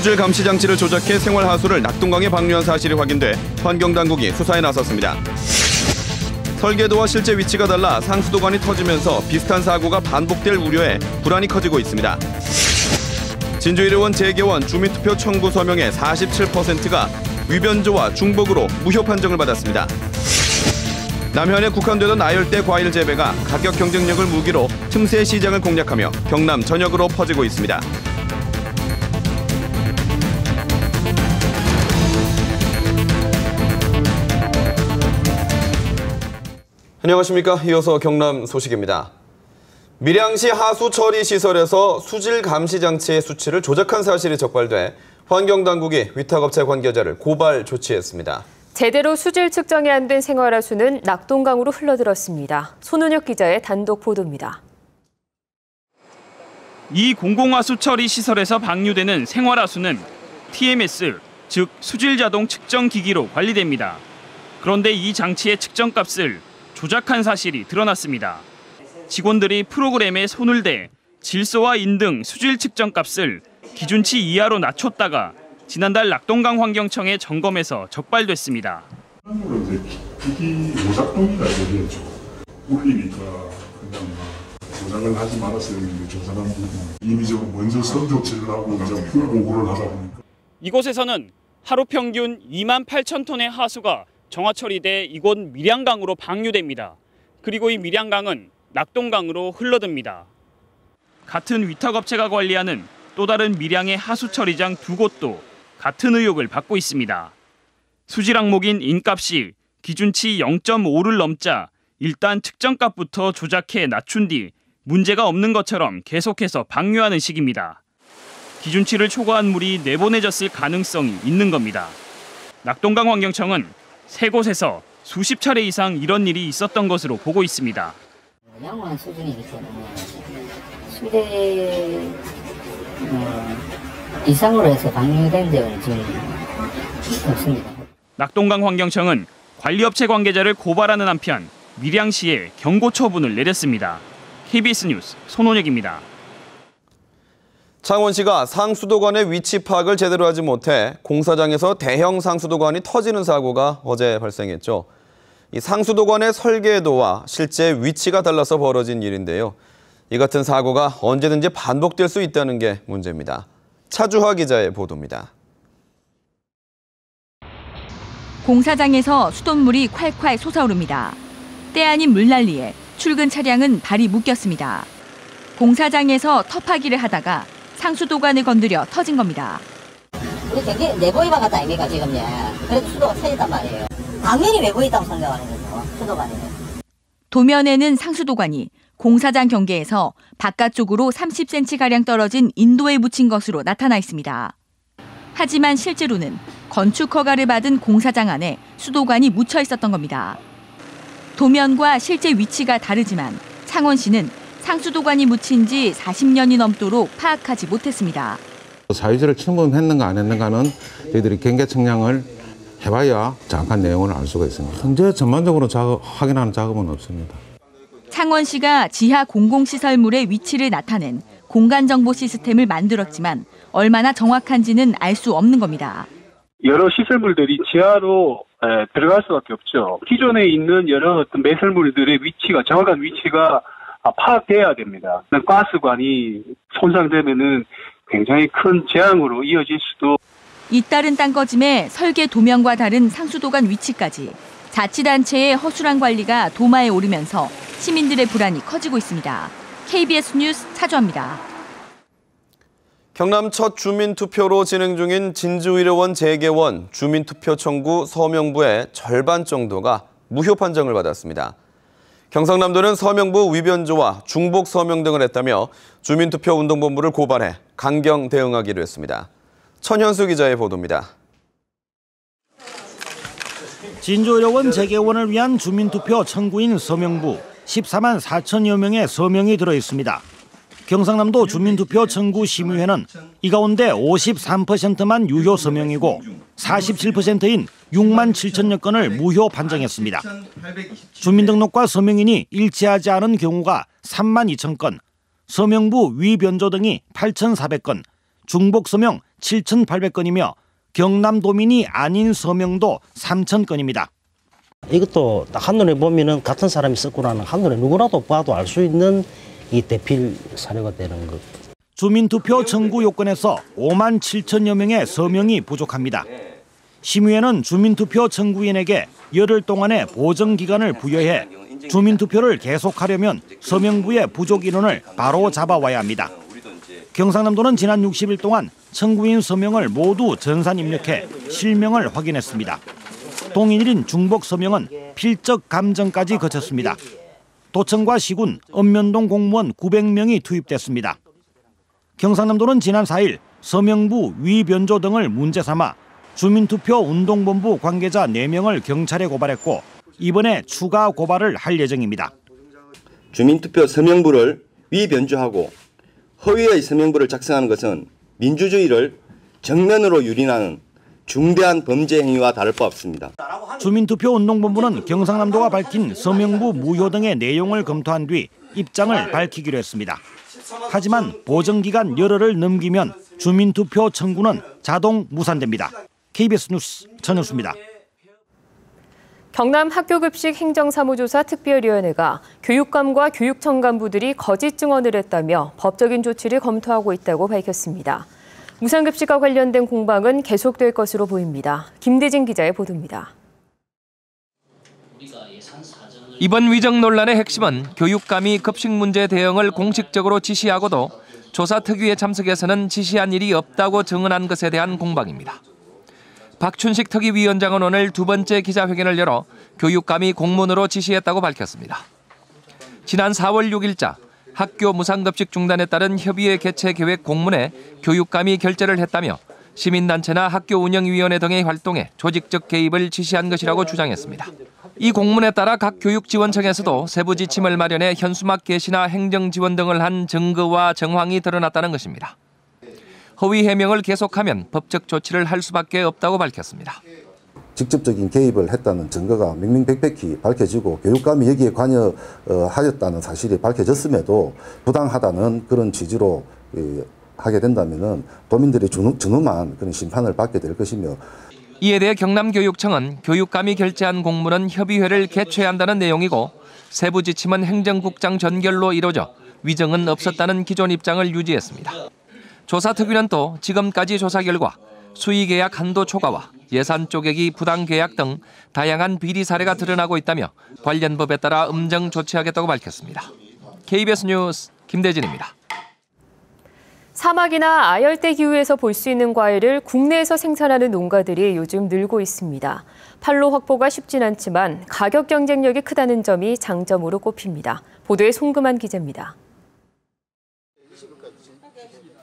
수질 감시 장치를 조작해 생활 하수를 낙동강에 방류한 사실이 확인돼 환경당국이 수사에 나섰습니다. 설계도와 실제 위치가 달라 상수도관이 터지면서 비슷한 사고가 반복될 우려에 불안이 커지고 있습니다. 진주의료원 재개원 주민투표 청구 서명의 47%가 위변조와 중복으로 무효 판정을 받았습니다. 남해안에 국한되던 나열대 과일 재배가 가격 경쟁력을 무기로 틈새 시장을 공략하며 경남 전역으로 퍼지고 있습니다. 안녕하십니까. 이어서 경남 소식입니다. 밀양시 하수처리시설에서 수질 감시 장치의 수치를 조작한 사실이 적발돼 환경당국이 위탁업체 관계자를 고발 조치했습니다. 제대로 수질 측정이 안 된 생활하수는 낙동강으로 흘러들었습니다. 손은혁 기자의 단독 보도입니다. 이 공공하수 처리 시설에서 방류되는 생활하수는 TMS, 즉 수질 자동 측정 기기로 관리됩니다. 그런데 이 장치의 측정값을 조작한 사실이 드러났습니다. 직원들이 프로그램에 손을 대 질소와 인 등 수질 측정값을 기준치 이하로 낮췄다가 지난달 낙동강 환경청의 점검에서 적발됐습니다. 이제 기기 오작동이라 얘기했죠. 울리니까 그냥 조작을 하지 말았어야 했는데 저 사람들이 이미 좀 먼저 선조치를 하고 이제 보고를 하다 보니까. 이곳에서는 하루 평균 28,000톤의 하수가 정화 처리돼 이곳 밀양강으로 방류됩니다. 그리고 이 밀양강은 낙동강으로 흘러듭니다. 같은 위탁업체가 관리하는 또 다른 밀양의 하수 처리장 두 곳도 같은 의혹을 받고 있습니다. 수질 항목인 인값이 기준치 0.5를 넘자 일단 측정값부터 조작해 낮춘 뒤 문제가 없는 것처럼 계속해서 방류하는 식입니다. 기준치를 초과한 물이 내보내졌을 가능성이 있는 겁니다. 낙동강 환경청은 세 곳에서 수십 차례 이상 이런 일이 있었던 것으로 보고 있습니다. 양호한 수준이기 때문에 수대 이상으로 해서 방류된 데는 지금 없습니다. 낙동강 환경청은 관리업체 관계자를 고발하는 한편 밀양시에 경고 처분을 내렸습니다. KBS 뉴스 손원혁입니다. 창원시가 상수도관의 위치 파악을 제대로 하지 못해 공사장에서 대형 상수도관이 터지는 사고가 어제 발생했죠. 이 상수도관의 설계도와 실제 위치가 달라서 벌어진 일인데요. 이 같은 사고가 언제든지 반복될 수 있다는 게 문제입니다. 차주화 기자의 보도입니다. 공사장에서 수돗물이 콸콸 솟아오릅니다. 때 아닌 물난리에 출근 차량은 발이 묶였습니다. 공사장에서 터파기를 하다가 상수도관을 건드려 터진 겁니다. 우리 경기 내보이바 같다 아닙니까 지금? 그래도 수도가 터졌단 말이에요. 당연히 외부에 있다고 생각하는 거죠. 수도관이. 도면에는 상수도관이 공사장 경계에서 바깥쪽으로 30cm가량 떨어진 인도에 묻힌 것으로 나타나 있습니다. 하지만 실제로는 건축 허가를 받은 공사장 안에 수도관이 묻혀 있었던 겁니다. 도면과 실제 위치가 다르지만 창원시는 상수도관이 묻힌 지 40년이 넘도록 파악하지 못했습니다. 사유지를 침범했는가 안 했는가는 저희들이 경계 측량을 해봐야 정확한 내용을 알 수가 있습니다. 현재 전반적으로 확인하는 작업은 없습니다. 창원시가 지하 공공시설물의 위치를 나타낸 공간정보 시스템을 만들었지만 얼마나 정확한지는 알 수 없는 겁니다. 여러 시설물들이 지하로 들어갈 수밖에 없죠. 기존에 있는 여러 어떤 매설물들의 위치가 정확한 위치가 파악돼야 됩니다. 가스관이 손상되면은 굉장히 큰 재앙으로 이어질 수도. 잇따른 땅꺼짐에 설계 도면과 다른 상수도관 위치까지 자치단체의 허술한 관리가 도마에 오르면서 시민들의 불안이 커지고 있습니다. KBS 뉴스 차주화입니다. 경남 첫 주민투표로 진행 중인 진주의료원 재개원 주민투표 청구 서명부의 절반 정도가 무효 판정을 받았습니다. 경상남도는 서명부 위변조와 중복 서명 등을 했다며 주민투표운동본부를 고발해 강경 대응하기로 했습니다. 천현수 기자의 보도입니다. 진주의료원 재개원을 위한 주민투표 청구인 서명부 14만 4천여 명의 서명이 들어있습니다. 경상남도 주민투표 청구 심의회는 이 가운데 53%만 유효 서명이고 47%인 6만 7천여 건을 무효 판정했습니다. 주민등록과 서명인이 일치하지 않은 경우가 3만 2천 건, 서명부 위변조 등이 8,400건, 중복 서명 7,800건이며 경남도민이 아닌 서명도 3,000건입니다. 이것도 한눈에 보면은 같은 사람이 썼구나는 한눈에 누구라도 봐도 알 수 있는 이 대필 사료가 되는 것. 주민투표 청구 요건에서 5만 7천여 명의 서명이 부족합니다. 심의회는 주민투표 청구인에게 열흘 동안의 보정기간을 부여해 주민투표를 계속하려면 서명부의 부족 인원을 바로 잡아와야 합니다. 경상남도는 지난 60일 동안 청구인 서명을 모두 전산 입력해 실명을 확인했습니다. 동일인 중복 서명은 필적 감정까지 거쳤습니다. 도청과 시군, 읍면동 공무원 900명이 투입됐습니다. 경상남도는 지난 4일 서명부 위변조 등을 문제 삼아 주민투표 운동본부 관계자 4명을 경찰에 고발했고 이번에 추가 고발을 할 예정입니다. 주민투표 서명부를 위변조하고 허위의 서명부를 작성하는 것은 민주주의를 정면으로 유린하는 중대한 범죄 행위와 다를 바 없습니다. 주민투표 운동본부는 경상남도가 밝힌 서명부 무효 등의 내용을 검토한 뒤 입장을 밝히기로 했습니다. 하지만 보정기간 열흘을 넘기면 주민투표 청구는 자동 무산됩니다. KBS 뉴스 전현수입니다. 경남 학교급식 행정사무조사 특별위원회가 교육감과 교육청 간부들이 거짓 증언을 했다며 법적인 조치를 검토하고 있다고 밝혔습니다. 무상급식과 관련된 공방은 계속될 것으로 보입니다. 김대진 기자의 보도입니다. 이번 위정 논란의 핵심은 교육감이 급식 문제 대응을 공식적으로 지시하고도 조사 특위에 참석해서는 지시한 일이 없다고 증언한 것에 대한 공방입니다. 박춘식 특위위원장은 오늘 두 번째 기자회견을 열어 교육감이 공문으로 지시했다고 밝혔습니다. 지난 4월 6일자 학교 무상급식 중단에 따른 협의회 개최 계획 공문에 교육감이 결재를 했다며 시민단체나 학교운영위원회 등의 활동에 조직적 개입을 지시한 것이라고 주장했습니다. 이 공문에 따라 각 교육지원청에서도 세부 지침을 마련해 현수막 게시나 행정지원 등을 한 증거와 정황이 드러났다는 것입니다. 허위 해명을 계속하면 법적 조치를 할 수밖에 없다고 밝혔습니다. 직접적인 개입을 했다는 증거가 명명백백히 밝혀지고 교육감이 여기에 관여하였다는 사실이 밝혀졌음에도 부당하다는 그런 취지로 하게 된다면 도민들이 준엄한 그런 심판을 받게 될 것이며 이에 대해 경남교육청은 교육감이 결재한 공문은 협의회를 개최한다는 내용이고 세부 지침은 행정국장 전결로 이루어져 위정은 없었다는 기존 입장을 유지했습니다. 조사특위는 또 지금까지 조사 결과 수의계약 한도 초과와 예산 쪼개기 부당 계약 등 다양한 비리 사례가 드러나고 있다며 관련 법에 따라 음정 조치하겠다고 밝혔습니다. KBS 뉴스 김대진입니다. 사막이나 아열대 기후에서 볼 수 있는 과일을 국내에서 생산하는 농가들이 요즘 늘고 있습니다. 판로 확보가 쉽진 않지만 가격 경쟁력이 크다는 점이 장점으로 꼽힙니다. 보도에 송금한 기자입니다.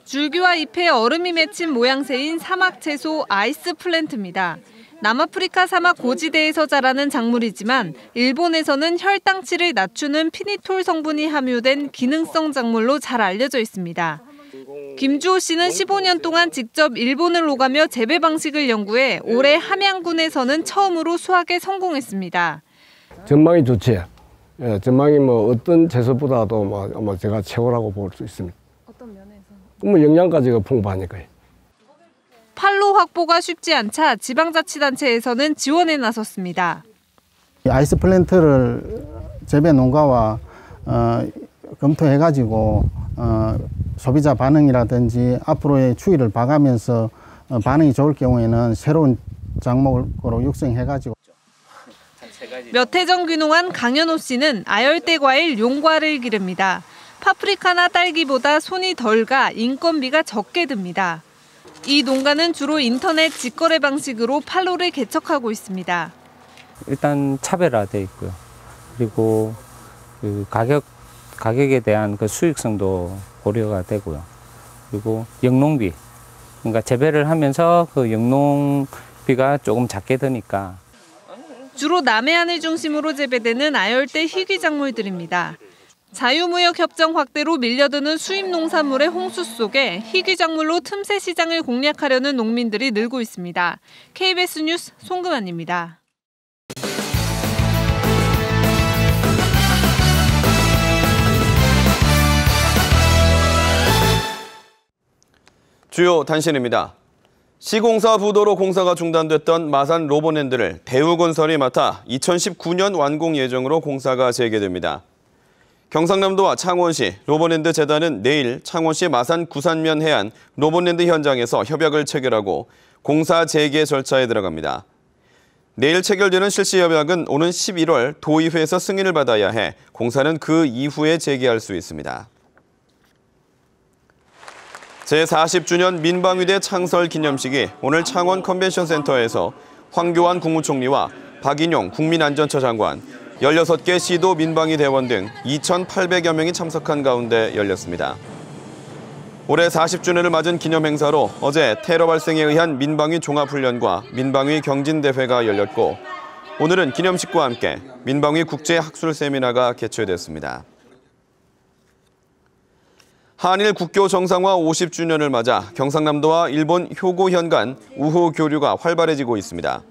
줄기와 잎에 얼음이 맺힌 모양새인 사막 채소 아이스 플랜트입니다. 남아프리카 사막 고지대에서 자라는 작물이지만 일본에서는 혈당치를 낮추는 피니톨 성분이 함유된 기능성 작물로 잘 알려져 있습니다. 김주호 씨는 15년 동안 직접 일본을 오가며 재배 방식을 연구해 올해 함양군에서는 처음으로 수확에 성공했습니다. 전망이 좋지. 전망이 어떤 채소보다도 아마 제가 최고라고 볼 수 있습니다. 어떤 면에서? 영양가지가 풍부하니까요. 판로 확보가 쉽지 않자 지방자치단체에서는 지원에 나섰습니다. 아이스 플랜트를 재배 농가와 검토해가지고 소비자 반응이라든지 앞으로의 추이를 봐가면서 반응이 좋을 경우에는 새로운 작목으로 육성해가지고. 몇 해 전 귀농한 강현호 씨는 아열대 과일 용과를 기릅니다. 파프리카나 딸기보다 손이 덜 가 인건비가 적게 듭니다. 이 농가는 주로 인터넷 직거래 방식으로 판로를 개척하고 있습니다. 일단 차별화돼 있고요. 그리고 그 가격에 대한 그 수익성도 고려가 되고요. 그리고 영농비, 그러니까 재배를 하면서 그 영농비가 조금 작게 드니까. 주로 남해안을 중심으로 재배되는 아열대 희귀 작물들입니다. 자유무역 협정 확대로 밀려드는 수입 농산물의 홍수 속에 희귀 작물로 틈새 시장을 공략하려는 농민들이 늘고 있습니다. KBS 뉴스 송금환입니다. 주요 단신입니다. 시공사 부도로 공사가 중단됐던 마산 로봇랜드를 대우건설이 맡아 2019년 완공 예정으로 공사가 재개됩니다. 경상남도와 창원시 로봇랜드 재단은 내일 창원시 마산 구산면 해안 로봇랜드 현장에서 협약을 체결하고 공사 재개 절차에 들어갑니다. 내일 체결되는 실시 협약은 오는 11월 도의회에서 승인을 받아야 해 공사는 그 이후에 재개할 수 있습니다. 제40주년 민방위대 창설 기념식이 오늘 창원 컨벤션센터에서 황교안 국무총리와 박인용 국민안전처 장관, 16개 시도 민방위 대원 등 2,800여 명이 참석한 가운데 열렸습니다. 올해 40주년을 맞은 기념 행사로 어제 테러 발생에 의한 민방위 종합훈련과 민방위 경진대회가 열렸고 오늘은 기념식과 함께 민방위 국제학술 세미나가 개최됐습니다. 한일 국교 정상화 50주년을 맞아 경상남도와 일본 효고현 간 우호 교류가 활발해지고 있습니다.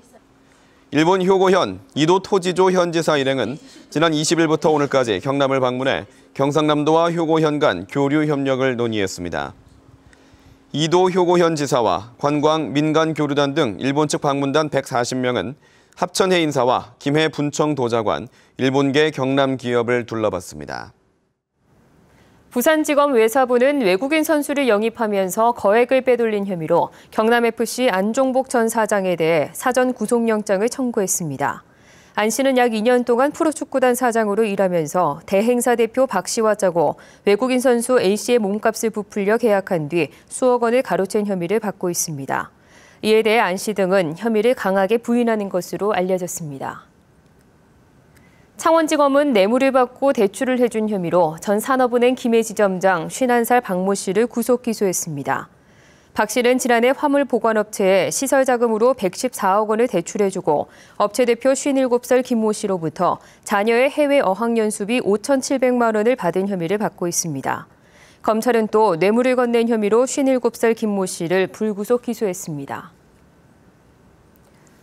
일본 효고현 이도 토지조 현지사 일행은 지난 20일부터 오늘까지 경남을 방문해 경상남도와 효고현 간 교류 협력을 논의했습니다. 이도 효고현 지사와 관광 민간 교류단 등 일본 측 방문단 140명은 합천해 인사와 김해 분청 도자관, 일본계 경남 기업을 둘러봤습니다. 부산지검 외사부는 외국인 선수를 영입하면서 거액을 빼돌린 혐의로 경남FC 안종복 전 사장에 대해 사전 구속영장을 청구했습니다. 안 씨는 약 2년 동안 프로축구단 사장으로 일하면서 대행사 대표 박 씨와 짜고 외국인 선수 A 씨의 몸값을 부풀려 계약한 뒤 수억 원을 가로챈 혐의를 받고 있습니다. 이에 대해 안 씨 등은 혐의를 강하게 부인하는 것으로 알려졌습니다. 창원지검은 뇌물을 받고 대출을 해준 혐의로 전 산업은행 김해지점장 51살 박모 씨를 구속 기소했습니다. 박 씨는 지난해 화물보관업체에 시설자금으로 114억 원을 대출해주고 업체 대표 57살 김모 씨로부터 자녀의 해외 어학연수비 5,700만 원을 받은 혐의를 받고 있습니다. 검찰은 또 뇌물을 건넨 혐의로 57살 김모 씨를 불구속 기소했습니다.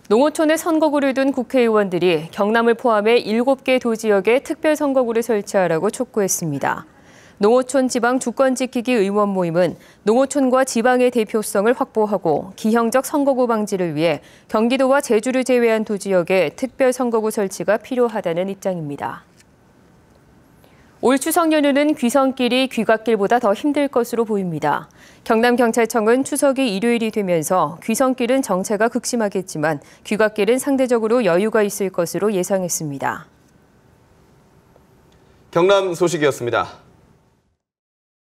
농어촌에 선거구를 둔 국회의원들이 경남을 포함해 7개 도지역에 특별선거구를 설치하라고 촉구했습니다. 농어촌 지방 주권지키기 의원 모임은 농어촌과 지방의 대표성을 확보하고 기형적 선거구 방지를 위해 경기도와 제주를 제외한 도지역에 특별선거구 설치가 필요하다는 입장입니다. 올 추석 연휴는 귀성길이 귀갓길보다 더 힘들 것으로 보입니다. 경남경찰청은 추석이 일요일이 되면서 귀성길은 정체가 극심하겠지만 귀갓길은 상대적으로 여유가 있을 것으로 예상했습니다. 경남 소식이었습니다.